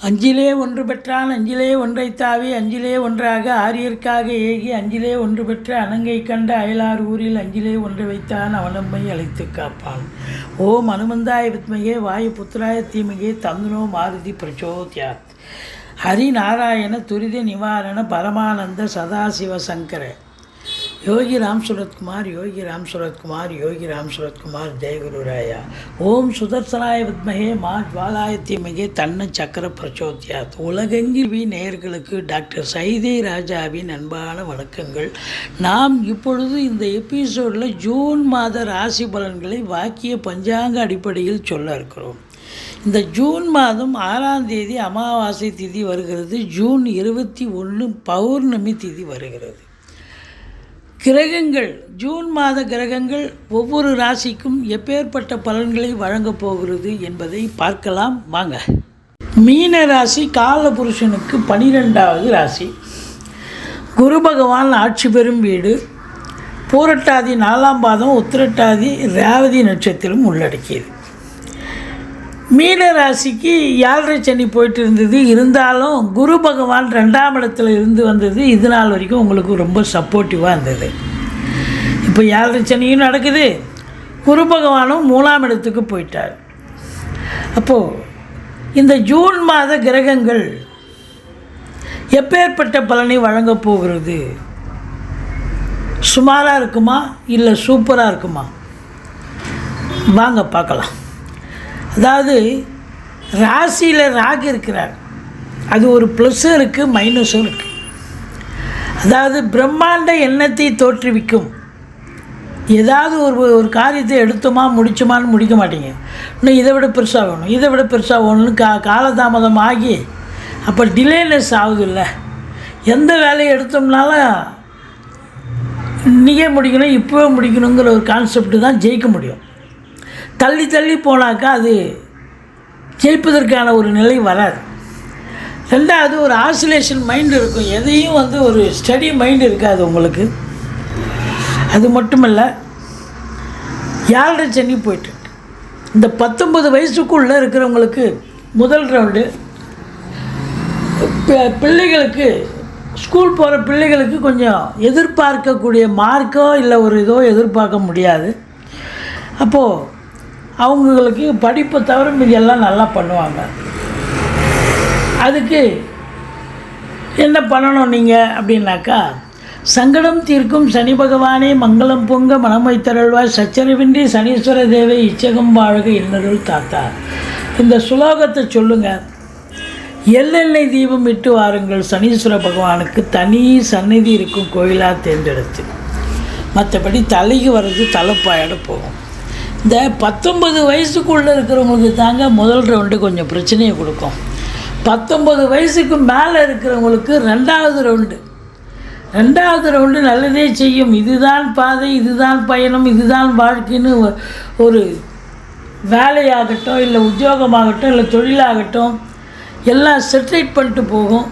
அஞ்சிலே ஒன்று பெற்றான் அஞ்சிலே ஒன்றைத் தாவி அஞ்சிலே ஒன்றாக ஆரியர்க்காக ஏகி அஞ்சிலே ஒன்று பெற்ற அணங்கை கண்ட அயலார் ஊரில் அஞ்சிலே ஒன்று வைத்தான் அவனம்மை அழைத்து காப்பான். ஓம் அனுமந்தாய வித்மகே வாயு புத்திராய தீமகே தந்துனோ மாருதி பிரச்சோத்யாத். ஹரிநாராயண துரித நிவாரண பரமானந்த சதாசிவ சங்கர யோகி ராம் சுரத்குமார் யோகி ராம் சுரத்குமார் யோகி ராம் சுரத்குமார் ஜெயகுருராயா. ஓம் சுதர்சனாய வித்மகே மா ஜ்வாலாய தீமகே தன்ன சக்கர பிரச்சோத்யாத். உலகெங்கில் நேயர்களுக்கு டாக்டர் சைதை ராஜாவின் அன்பான வணக்கங்கள். நாம் இப்பொழுது இந்த எபிசோடில் ஜூன் மாத ராசி பலன்களை வாக்கிய பஞ்சாங்க அடிப்படையில் சொல்ல இருக்கிறோம். இந்த ஜூன் மாதம் 6ஆம் தேதி அமாவாசை திதி வருகிறது. ஜூன் 21 பௌர்ணமி திதி வருகிறது. கிரகங்கள், ஜூன் மாத கிரகங்கள் ஒவ்வொரு ராசிக்கும் எப்பேற்பட்ட பலன்களை வழங்கப் போகிறது என்பதை பார்க்கலாம் வாங்க. மீன ராசி காலபுருஷனுக்கு 12வது ராசி. குரு பகவான் ஆட்சி பெறும் வீடு. பூரட்டாதி 4ஆம் பாதம் உத்திரட்டாதி ரேவதி நட்சத்திரம் உள்ளடக்கியது. மீன ராசிக்கு 7.5 சனி போயிட்டு இருந்தது. இருந்தாலும் குரு பகவான் 2ஆம் இடத்துல இருந்து வந்தது இது நாள் வரைக்கும் உங்களுக்கு ரொம்ப சப்போர்ட்டிவாக இருந்தது. இப்போ 7.5 சனியும் நடக்குது, குரு பகவானும் 3ஆம் இடத்துக்கு போயிட்டார். அப்போது இந்த ஜூன் மாத கிரகங்கள் எப்பேற்பட்ட பலனை வழங்கப் போகிறது? சுமாராக இருக்குமா இல்லை சூப்பராக இருக்குமா? வாங்க பார்க்கலாம். அதாவது ராசியில் ராகு இருக்கிறார், அது ஒரு ப்ளஸ்ஸும் இருக்குது மைனஸும் இருக்குது. அதாவது பிரம்மாண்ட எண்ணத்தை தோற்றுவிக்கும். ஏதாவது ஒரு காரியத்தை எடுத்தோமா முடிச்சோமான்னு முடிக்க மாட்டீங்க. இன்னும் இதை விட பெருசாக வேணும், இதை விட பெருசாக வேணும்னு காலதாமதம் ஆகி அப்போ டிலேனஸ் ஆகுதில்ல. எந்த வேலையை எடுத்தோம்னாலும் இன்றைக்கே முடிக்கணும் இப்போவே முடிக்கணுங்கிற ஒரு கான்செப்ட் தான் ஜெயிக்க முடியும். தள்ளி தள்ளி போனாக்கா அது ஜெயிப்பதற்கான ஒரு நிலை வராது. ரெண்டாவது ஒரு ஆசிலேஷன் மைண்டு இருக்கும், எதையும் ஒரு ஸ்டடி மைண்டு இருக்காது உங்களுக்கு. அது மட்டுமல்ல 7.5 சனி போயிட்டுருக்கு. இந்த 19 வயசுக்குள்ளே இருக்கிறவங்களுக்கு முதல் ரவுண்டு. பிள்ளைகளுக்கு ஸ்கூல் போகிற பிள்ளைகளுக்கு கொஞ்சம் எதிர்பார்க்கக்கூடிய மார்க்கோ இல்லை ஒரு இதோ எதிர்பார்க்க முடியாது. அப்போது அவங்களுக்கு படிப்பை தவிர மீதி எல்லாம் நல்லா பண்ணுவாங்க. அதுக்கு என்ன பண்ணணும் நீங்கள் அப்படின்னாக்கா, சங்கடம் தீர்க்கும் சனி பகவானே மங்களம் பொங்க மனம் வைத்தருள்வாய் சச்சரவின்றி சனீஸ்வர தேவை இச்சகம் வாழ்க இன்னருள் தாத்தா. இந்த சுலோகத்தை சொல்லுங்கள். எள்ளெண்ணெய் தீபம் இட்டு வாருங்கள் சனீஸ்வர பகவானுக்கு தனி சந்நிதி இருக்கும் கோயிலாக தேர்ந்தெடுத்து. மற்றபடி தலைக்கு வர்றது தலைப்பாயோட போகும். இந்த 19 வயசுக்குள்ளே இருக்கிறவங்களுக்கு தாங்க முதல் ரவுண்டு கொஞ்சம் பிரச்சனையை கொடுக்கும். 19 வயசுக்கு மேலே இருக்கிறவங்களுக்கு ரெண்டாவது ரவுண்டு நல்லதே செய்யும். இதுதான் பாதை, இதுதான் பயணம், இதுதான் வாழ்க்கைன்னு ஒரு வேலையாகட்டும் இல்லை உத்தியோகமாகட்டும் இல்லை தொழிலாகட்டும் எல்லாம் செட்டில் பண்ணிட்டு போகும்,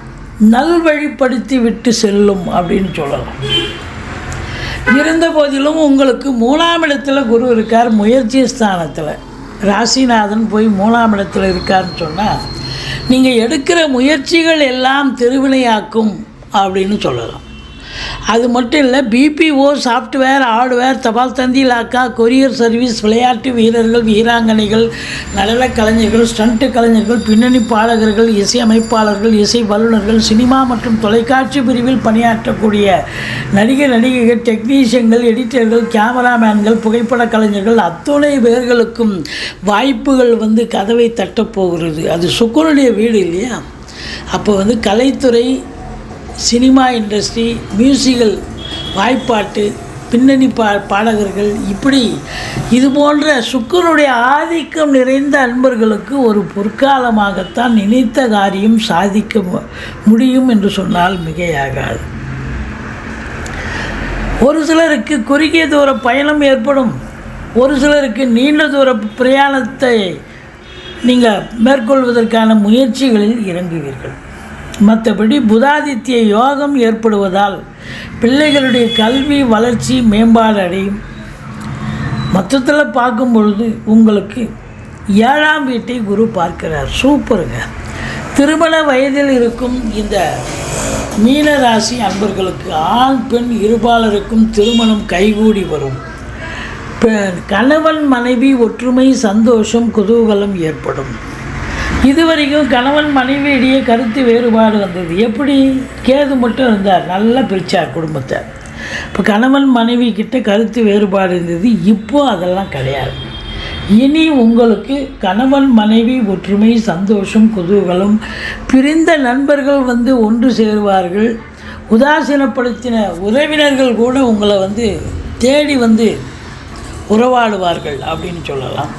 நல்வழிப்படுத்தி விட்டு செல்லும் அப்படின்னு சொல்லலாம். இருந்த போதிலும் உங்களுக்கு 3ஆம் இடத்துல குரு இருக்கார், முயற்சி ஸ்தானத்தில். ராசிநாதன் போய் 3ஆம் இடத்துல இருக்காருன்னு சொன்னால் நீங்கள் எடுக்கிற முயற்சிகள் எல்லாம் திருவினையாக்கும் அப்படின்னு சொல்லலாம். அது மட்டும் இல்லை, பிபிஓ, சாஃப்ட்வேர், ஹார்ட்வேர், தபால் தந்தி இலாக்கா, கொரியர் சர்வீஸ், விளையாட்டு வீரர்கள், வீராங்கனைகள், நடன கலைஞர்கள், ஸ்டண்ட்டு கலைஞர்கள், பின்னணி பாடகர்கள், இசை அமைப்பாளர்கள், இசை வல்லுநர்கள், சினிமா மற்றும் தொலைக்காட்சி பிரிவில் பணியாற்றக்கூடிய நடிகைகள், டெக்னீஷியன்கள், எடிட்டர்கள், கேமராமேன்கள், புகைப்பட கலைஞர்கள் அத்துணை பேர்களுக்கும் வாய்ப்புகள் கதவை தட்டப்போகிறது. அது சுக்கிரனுடைய வீடு இல்லையா? அப்போ கலைத்துறை, சினிமா இண்டஸ்ட்ரி, மியூசிக்கல், வாய்ப்பாட்டு, பின்னணி பாடகர்கள், இப்படி இது போன்ற சுக்கிரனுடைய ஆதிக்கம் நிறைந்த அன்பர்களுக்கு ஒரு பொற்காலமாகத்தான் நினைத்த காரியம் சாதிக்க முடியும் என்று சொன்னால் மிகையாகாது. ஒரு சிலருக்கு குறுகிய தூர பயணம் ஏற்படும், ஒரு சிலருக்கு நீண்ட தூர பிரயாணத்தை நீங்கள் மேற்கொள்வதற்கான முயற்சிகளில் இறங்குவீர்கள். மற்றபடி புதாதித்ய யோகம் ஏற்படுவதால் பிள்ளைகளுடைய கல்வி வளர்ச்சி மேம்பாடு அடையும். மொத்தத்தில் பார்க்கும் பொழுது உங்களுக்கு 7ஆம் வீட்டை குரு பார்க்கிறார். சூப்பருங்க. திருமண வயதில் இருக்கும் இந்த மீனராசி அன்பர்களுக்கு ஆண் பெண் இருபாலருக்கும் திருமணம் கைகூடி வரும். கணவன் மனைவி ஒற்றுமை, சந்தோஷம், குதூகலம் ஏற்படும். இதுவரைக்கும் கணவன் மனைவி இடையே கருத்து வேறுபாடு வந்தது. எப்படி? கேது மட்டும் இருந்தார், நல்லா பிரித்தார் குடும்பத்தை. இப்போ கணவன் மனைவி கிட்ட கருத்து வேறுபாடு இருந்தது. இப்போது அதெல்லாம் கிடையாது. இனி உங்களுக்கு கணவன் மனைவி ஒற்றுமை, சந்தோஷம், குதூகலம். பிரிந்த நண்பர்கள் ஒன்று சேருவார்கள். உதாசீனப்படுத்தின உறவினர்கள் கூட உங்களை தேடி உறவாடுவார்கள் அப்படின்னு சொல்லலாம்.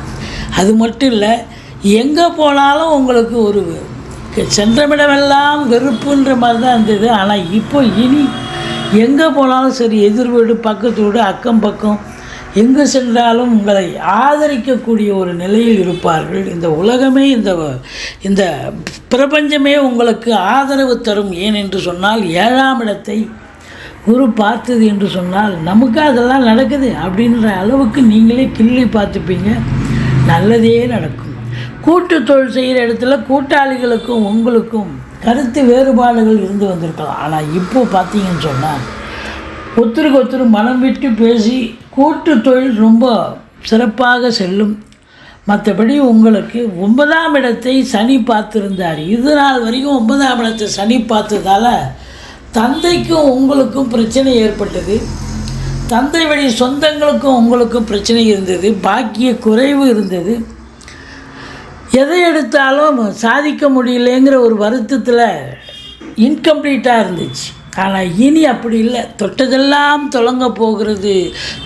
அது மட்டும் இல்லை, எங்கே போனாலும் உங்களுக்கு ஒரு சென்றமிடமெல்லாம் வெறுப்புன்ற மாதிரி தான் இருந்தது. ஆனால் இப்போ இனி எங்கே போனாலும் சரி, எதிர் வீடு, பக்கத்து வீடு, அக்கம் பக்கம், எங்கு சென்றாலும் உங்களை ஆதரிக்கக்கூடிய ஒரு நிலையில் இருப்பார்கள். இந்த உலகமே, இந்த பிரபஞ்சமே உங்களுக்கு ஆதரவு தரும். ஏன் என்று சொன்னால் 7ஆம் இடத்தை குரு பார்த்தது என்று சொன்னால் நமக்கு அதெல்லாம் நடக்குது அப்படின்ற அளவுக்கு நீங்களே கிள்ளி பார்த்துப்பீங்க. நல்லதே நடக்கும். கூட்டு தொழில் செய்கிற இடத்துல கூட்டாளிகளுக்கும் உங்களுக்கும் கருத்து வேறுபாடுகள் இருந்து வந்திருக்கலாம். ஆனால் இப்போது பார்த்தீங்கன்னு சொன்னால் ஒருத்தருக்கு ஒருத்தர் மனம் விட்டு பேசி கூட்டு தொழில் ரொம்ப சிறப்பாக செல்லும். மற்றபடி உங்களுக்கு 9ஆம் இடத்தை சனி பார்த்துருந்தார். இது நாள் வரைக்கும் 9ஆம் இடத்தை சனி பார்த்ததால் தந்தைக்கும் உங்களுக்கும் பிரச்சனை ஏற்பட்டது. தந்தை வழி சொந்தங்களுக்கும் உங்களுக்கும் பிரச்சனை இருந்தது. பாக்கிய குறைவு இருந்தது. எதை எடுத்தாலும் சாதிக்க முடியலைங்கிற ஒரு வருத்தத்தில் இன்கம்ப்ளீட்டாக இருந்துச்சு. ஆனால் இனி அப்படி இல்லை. தொட்டதெல்லாம் தொடங்க போகிறது.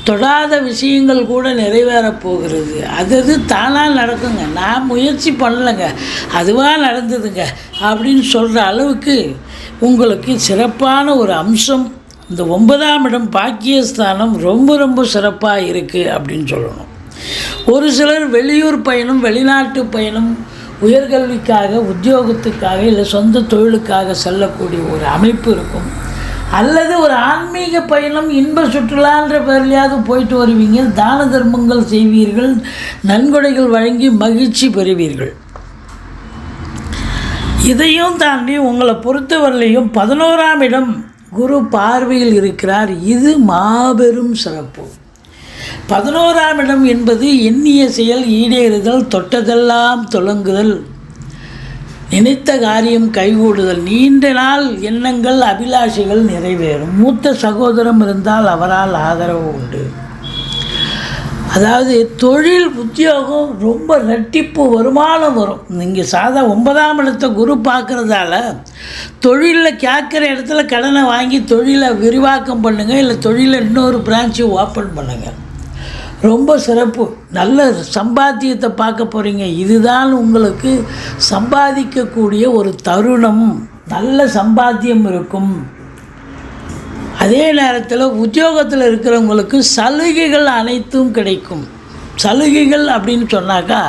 தொடாத விஷயங்கள் கூட நிறைவேறப் போகிறது. அது தானாக நடக்குங்க. நான் முயற்சி பண்ணலைங்க, அதுவாக நடந்ததுங்க அப்படின்னு சொல்கிற அளவுக்கு உங்களுக்கு சிறப்பான ஒரு அம்சம். இந்த 9ஆம் இடம் பாக்கியஸ்தானம் ரொம்ப ரொம்ப சிறப்பாக இருக்குது அப்படின்னு சொல்லணும். ஒரு சிலர் வெளியூர் பயணம், வெளிநாட்டு பயணம், உயர்கல்விக்காக, உத்தியோகத்துக்காக, இல்லை சொந்த தொழிலுக்காக செல்லக்கூடிய ஒரு அமைப்பு இருக்கும். அல்லது ஒரு ஆன்மீக பயணம், இன்ப சுற்றுலான்ற பேர்லையாவது போயிட்டு வருவீங்க. தான தர்மங்கள் செய்வீர்கள். நன்கொடைகள் வழங்கி மகிழ்ச்சி பெறுவீர்கள். இதையும் தாண்டி உங்களை பொறுத்தவரையிலையும் 11ஆம் இடம் குரு பார்வையில் இருக்கிறார். இது மாபெரும் சிறப்பு. 11ஆம் இடம் என்பது எண்ணிய செயல் ஈடேறுதல், தொட்டதெல்லாம் தொடங்குதல், நினைத்த காரியம் கைகூடுதல், நீண்ட நாள் எண்ணங்கள், அபிலாஷைகள் நிறைவேறும். மூத்த சகோதரம் இருந்தால் அவரால் ஆதரவு உண்டு. அதாவது தொழில், உத்தியோகம் ரொம்ப ரெட்டிப்பு வருமானம் வரும். நீங்கள் 9ஆம் இடத்தை குரு பார்க்குறதால தொழிலில் கேட்குற இடத்துல கடனை வாங்கி தொழிலை விரிவாக்கம் பண்ணுங்கள். இல்லை தொழிலை இன்னொரு பிரான்ச்சு ஓப்பன் பண்ணுங்கள். ரொம்ப சிறப்பு. நல்ல சம்பாத்தியத்தை பார்க்க போகிறீங்க. இதுதான் உங்களுக்கு சம்பாதிக்கக்கூடிய ஒரு தருணம். நல்ல சம்பாத்தியம் இருக்கும். அதே நேரத்தில் உத்தியோகத்தில் இருக்கிறவங்களுக்கு சலுகைகள் அனைத்தும் கிடைக்கும். சலுகைகள் அப்படின்னு சொன்னாக்கா,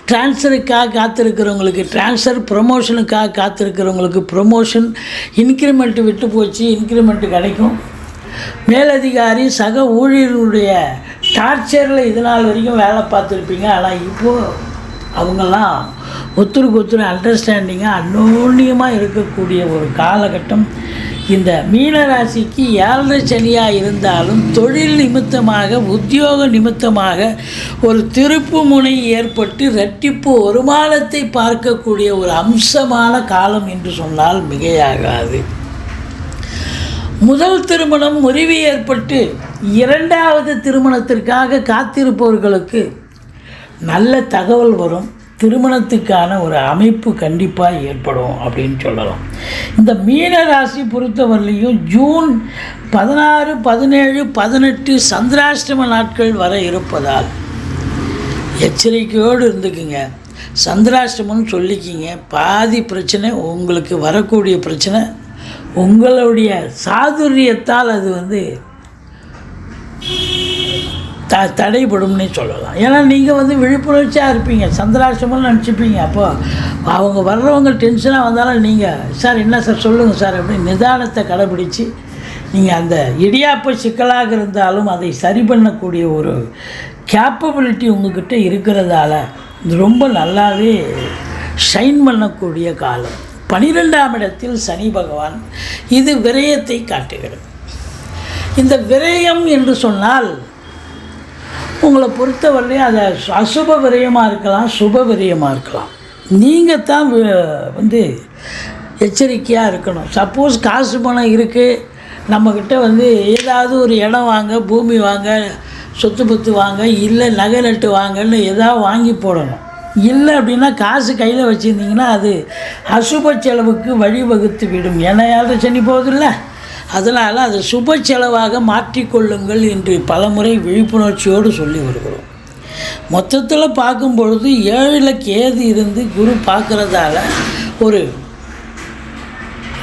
ட்ரான்ஸ்ஃபருக்காக காத்திருக்கிறவங்களுக்கு ட்ரான்ஸ்ஃபர், ப்ரொமோஷனுக்காக காத்திருக்கிறவங்களுக்கு ப்ரொமோஷன், இன்க்ரிமெண்ட்டு விட்டு போச்சு, இன்க்ரிமெண்ட்டு கிடைக்கும். மேலதிகாரி, சக ஊழியர்களுடைய டார்ச்சரில் இது நாள் வரைக்கும் வேலை பார்த்துருப்பீங்க. ஆனால் இப்போது அவங்கெல்லாம் ஒருத்தருக்கு ஒருத்தர் அண்டர்ஸ்டாண்டிங்காக அந்யோன்யமாக இருக்கக்கூடிய ஒரு காலகட்டம். இந்த மீனராசிக்கு 7 சனியாக இருந்தாலும் தொழில் நிமித்தமாக, உத்தியோக நிமித்தமாக ஒரு திருப்பு முனை ஏற்பட்டு இரட்டிப்பு வருமானத்தை பார்க்கக்கூடிய ஒரு அம்சமான காலம் என்று சொன்னால் மிகையாகாது. முதல் திருமணம் முறிவு ஏற்பட்டு 2வது திருமணத்திற்காக காத்திருப்பவர்களுக்கு நல்ல தகவல் வரும். திருமணத்துக்கான ஒரு அமைப்பு கண்டிப்பாக ஏற்படும் அப்படின்னு சொல்லலாம். இந்த மீனராசி பொறுத்தவரையிலையும் ஜூன் 16, 17, 18 சந்திராஷ்டம நாட்கள் வர இருப்பதால் எச்சரிக்கையோடு இருந்துக்குங்க. சந்திராஷ்டமம்னு சொல்லிக்கிங்க. பாதி பிரச்சனை உங்களுக்கு வரக்கூடிய பிரச்சனை உங்களுடைய சாதுரியத்தால் அது தடைப்படும்னே சொல்லலாம். ஏன்னா நீங்கள் விழிப்புணர்ச்சியாக இருப்பீங்க. சந்திராஷ்டமம்னு நினச்சிப்பீங்க. அப்போது அவங்க வர்றவங்க டென்ஷனாக வந்தாலும் நீங்கள், சார் என்ன சார் சொல்லுங்கள் சார் அப்படின்னு நிதானத்தை கடைப்பிடிச்சு நீங்கள் அந்த இடியாப்ப சிக்கலாக இருந்தாலும் அதை சரி பண்ணக்கூடிய ஒரு கேப்பபிலிட்டி உங்கள்கிட்ட இருக்கிறதால இது ரொம்ப நல்லாவே ஷைன் பண்ணக்கூடிய காலம். 12ஆம் இடத்தில் சனி பகவான், இது விரயத்தை காட்டுகிறது. இந்த விரயம் என்று சொன்னால் உங்களை பொறுத்தவரை அதை அசுப விரயமாக இருக்கலாம், சுப விரயமாக இருக்கலாம். நீங்கள் தான் எச்சரிக்கையாக இருக்கணும். சப்போஸ் காசு பணம் இருக்குது, நம்மக்கிட்ட ஏதாவது ஒரு இடம் வாங்க, பூமி வாங்க, சொத்து பத்து வாங்க, இல்லை நகை நட்டு வாங்கன்னு ஏதாவது வாங்கி போடணும். இல்லை அப்படின்னா காசு கையில் வச்சுருந்தீங்கன்னா அது அசுப செலவுக்கு வழிவகுத்து விடும். ஏன்னா சனி போகுதில்ல, அதனால் அதை சுப செலவாக மாற்றிக்கொள்ளுங்கள் என்று பலமுறை விழிப்புணர்ச்சியோடு சொல்லி வருகிறோம். மொத்தத்தில் பார்க்கும் பொழுது 7ல் கேது இருந்து குரு பார்க்குறதால ஒரு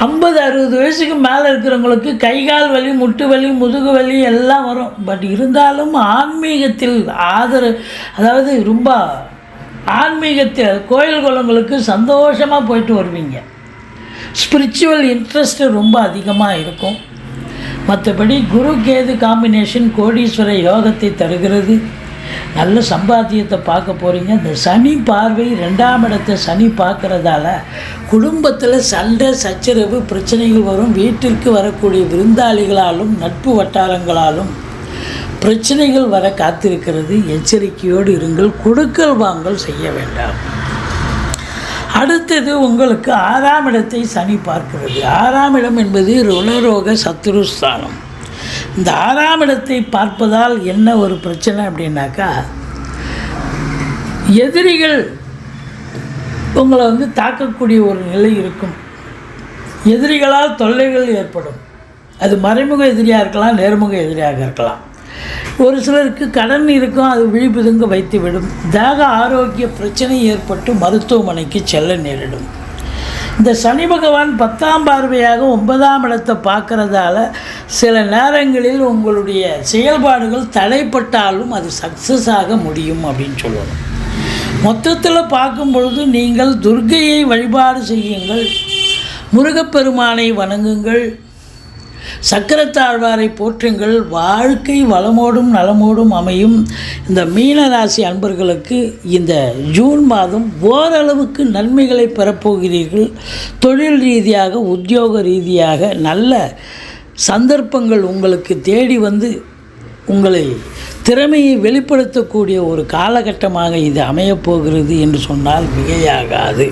50-60 வயசுக்கு மேலே இருக்கிறவங்களுக்கு கைகால் வலி, முட்டு வலி, முதுகு வலி எல்லாம் வரும். பட் இருந்தாலும் ஆன்மீகத்தில் அதாவது ரொம்ப ஆன்மீகத்தில் கோயில் குளங்களுக்கு சந்தோஷமாக போயிட்டு வருவீங்க. ஸ்பிரிச்சுவல் இன்ட்ரெஸ்ட்டு ரொம்ப அதிகமாக இருக்கும். மற்றபடி குரு கேது காம்பினேஷன் கோடீஸ்வர யோகத்தை தருகிறது. நல்ல சம்பாத்தியத்தை பார்க்க போகிறீங்க. இந்த சனி பார்வை 2ஆம் இடத்தை சனி பார்க்குறதால குடும்பத்தில் சண்டை சச்சரவு பிரச்சனைகள் வரும். வீட்டிற்கு வரக்கூடிய விருந்தாளிகளாலும் நட்பு வட்டாரங்களாலும் பிரச்சனைகள் வர காத்திருக்கிறது. எச்சரிக்கையோடு இருங்கள். கொடுக்கல் வாங்கல் செய்ய வேண்டாம். அடுத்தது உங்களுக்கு 6ஆம் இடத்தை சனி பார்க்கிறது. 6ஆம் இடம் என்பது ருணரோக சத்துருஸ்தானம். இந்த 6ஆம் இடத்தை பார்ப்பதால் என்ன ஒரு பிரச்சனை அப்படின்னாக்கா, எதிரிகள் உங்களை தாக்கக்கூடிய ஒரு நிலை இருக்கும். எதிரிகளால் தொல்லைகள் ஏற்படும். அது மறைமுக எதிரியாக இருக்கலாம், நேர்முக எதிரியாக இருக்கலாம். ஒரு சிலருக்கு கடன் இருக்கும், அது விழிப்புதுங்க வைத்துவிடும். தேக ஆரோக்கிய பிரச்சனை ஏற்பட்டு மருத்துவமனைக்கு செல்ல நேரிடும். இந்த சனி பகவான் 10ஆம் பார்வையாக 9ஆம் இடத்தை பார்க்குறதால சில நேரங்களில் உங்களுடைய செயல்பாடுகள் தடைப்பட்டாலும் அது சக்ஸஸ் ஆக முடியும் அப்படின்னு சொல்லணும். மொத்தத்தில் பார்க்கும் பொழுது நீங்கள் துர்க்கையை வழிபாடு செய்யுங்கள், முருகப்பெருமானை வணங்குங்கள், சக்கரத்தாழ்வாரை போற்றுங்கள். வாழ்க்கை வளமோடும் நலமோடும் அமையும். இந்த மீனராசி அன்பர்களுக்கு இந்த ஜூன் மாதம் ஓரளவுக்கு நன்மைகளை பெறப்போகிறீர்கள். தொழில் ரீதியாக, உத்தியோக ரீதியாக நல்ல சந்தர்ப்பங்கள் உங்களுக்கு தேடி உங்களை திறமையை வெளிப்படுத்தக்கூடிய ஒரு காலகட்டமாக இது அமையப்போகிறது என்று சொன்னால் மிகையாகாது.